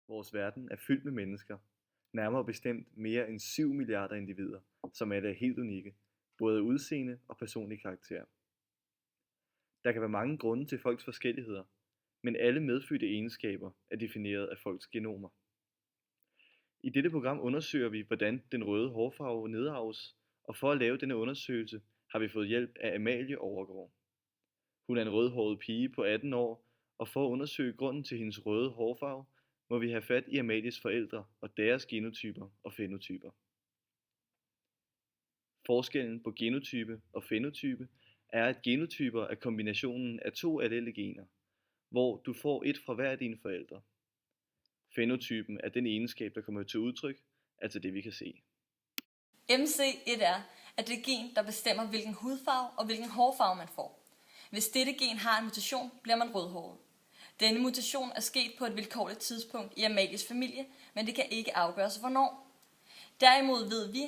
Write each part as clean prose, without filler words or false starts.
Vores verden er fyldt med mennesker, nærmere bestemt mere end 7 milliarder individer, som alle er helt unikke, både af udseende og personlig karakter. Der kan være mange grunde til folks forskelligheder, men alle medfødte egenskaber er defineret af folks genomer. I dette program undersøger vi, hvordan den røde hårfarve nedarves, og for at lave denne undersøgelse har vi fået hjælp af Amalie Overgaard. Hun er en rødhåret pige på 18 år, og for at undersøge grunden til hendes røde hårfarve, må vi have fat i Amalies forældre og deres genotyper og fænotyper. Forskellen på genotype og fænotype er, at genotyper er kombinationen af to allelle gener, hvor du får et fra hver af dine forældre. Fænotypen er den egenskab, der kommer til udtryk, altså det vi kan se. MC1R er det gen, der bestemmer, hvilken hudfarve og hvilken hårfarve man får. Hvis dette gen har en mutation, bliver man rødhåret. Denne mutation er sket på et vilkårligt tidspunkt i Amalies familie, men det kan ikke afgøres hvornår. Derimod ved vi,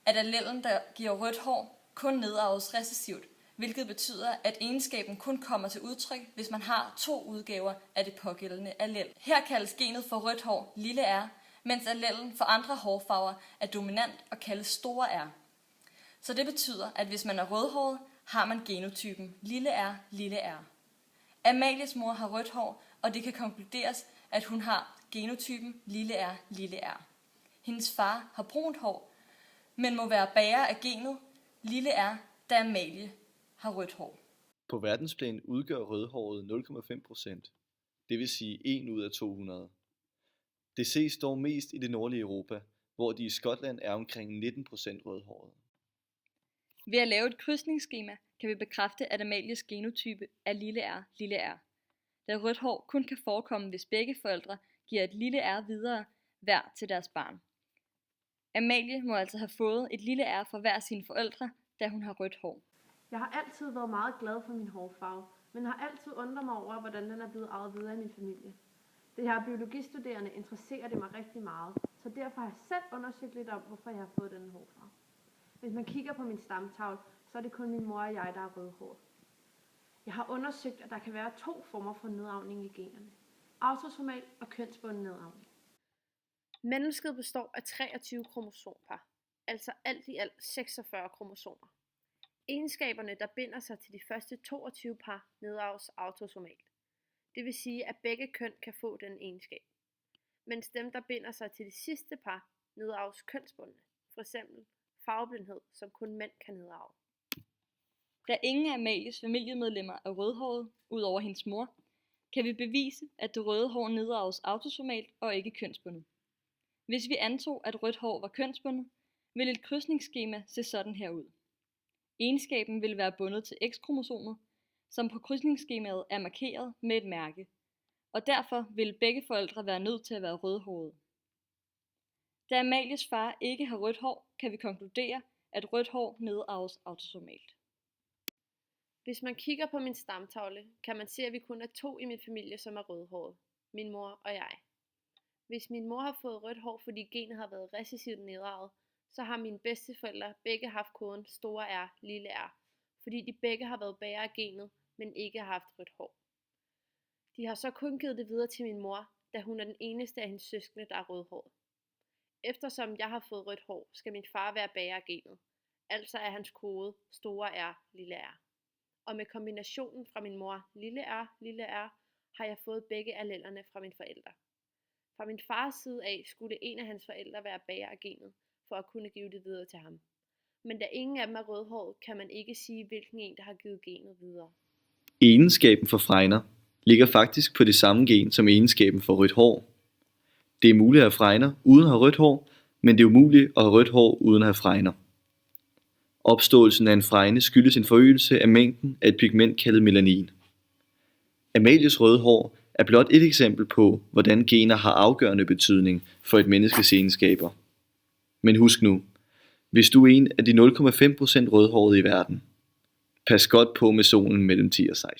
at allelen, der giver rødt hår, kun nedarves recessivt, hvilket betyder, at egenskaben kun kommer til udtryk, hvis man har to udgaver af det pågældende allel. Her kaldes genet for rødt hår lille r, mens allelen for andre hårfarver er dominant og kaldes store r. Så det betyder, at hvis man er rødhåret, har man genotypen lille r. Amalies mor har rødt hår, og det kan konkluderes, at hun har genotypen lille r. Hendes far har brunt hår, men må være bærer af genet lille r, da Amalie har rødt hår. På verdensplan udgør rødhåret 0,5%, det vil sige 1 ud af 200. Det ses dog mest i det nordlige Europa, hvor de i Skotland er omkring 19% rødhårede. Ved at lave et krydsningsskema kan vi bekræfte, at Amalies genotype er lille r, da rødt hår kun kan forekomme, hvis begge forældre giver et lille r videre hver til deres barn. Amalie må altså have fået et lille r fra hver sine forældre, da hun har rødt hår. Jeg har altid været meget glad for min hårfarve, men har altid undret mig over, hvordan den er blevet arvet videre i min familie. Det her biologistuderende interesserer det mig rigtig meget, så derfor har jeg selv undersøgt lidt om, hvorfor jeg har fået denne hårfarve. Hvis man kigger på min stamtavle, så er det kun min mor og jeg, der er rødhåret. Jeg har undersøgt, at der kan være 2 former for nedarvning i generne. Autosomal og kønsbunden nedarvning. Mennesket består af 23 kromosomper, altså alt i alt 46 kromosomer. Egenskaberne, der binder sig til de første 22 par, nedarves autosomalt. Det vil sige, at begge køn kan få den egenskab. Mens dem, der binder sig til de sidste par, nedarves kønsbundne. For eksempel farveblindhed, som kun mænd kan nedarve. Da ingen af Amalies familiemedlemmer er rødhåret, ud over hendes mor, kan vi bevise, at det røde hår nedarves autosomalt og ikke kønsbundet. Hvis vi antog, at rødt hår var kønsbundet, ville et krydsningsskema se sådan her ud. Egenskaben vil være bundet til X-kromosomet, som på krydsningsskemaet er markeret med et mærke, og derfor vil begge forældre være nødt til at være rødhårede. Da Amalies far ikke har rødt hår, kan vi konkludere, at rødt hår nedarves autosomalt. Hvis man kigger på min stamtavle, kan man se, at vi kun er 2 i min familie, som er rødhårede. Min mor og jeg. Hvis min mor har fået rødt hår, fordi genet har været recessivt nedarvet, så har mine bedsteforældre begge haft koden store R, lille r, fordi de begge har været bærere af genet, men ikke har haft rødt hår. De har så kun givet det videre til min mor, da hun er den eneste af hendes søskende, der er rødhåret. Eftersom jeg har fået rødt hår, skal min far være bærer af genet, altså er hans kode store R, lille r. Og med kombinationen fra min mor lille r, har jeg fået begge allellerne fra mine forældre. Fra min fars side af skulle en af hans forældre være bærer af genet, for at kunne give det videre til ham. Men da ingen af dem er rødhåret, kan man ikke sige, hvilken en, der har givet genet videre. Egenskaben for fregner ligger faktisk på det samme gen som egenskaben for rødt hår. Det er muligt at have fregner uden at have rødt hår, men det er umuligt at have rødt hår uden at have fregner. Opståelsen af en fregne skyldes en forøgelse af mængden af et pigment kaldet melanin. Amalies røde hår er blot et eksempel på, hvordan gener har afgørende betydning for et menneskes egenskaber. Men husk nu, hvis du er en af de 0,5% rødhårede i verden, pas godt på med solen mellem 10 og 16.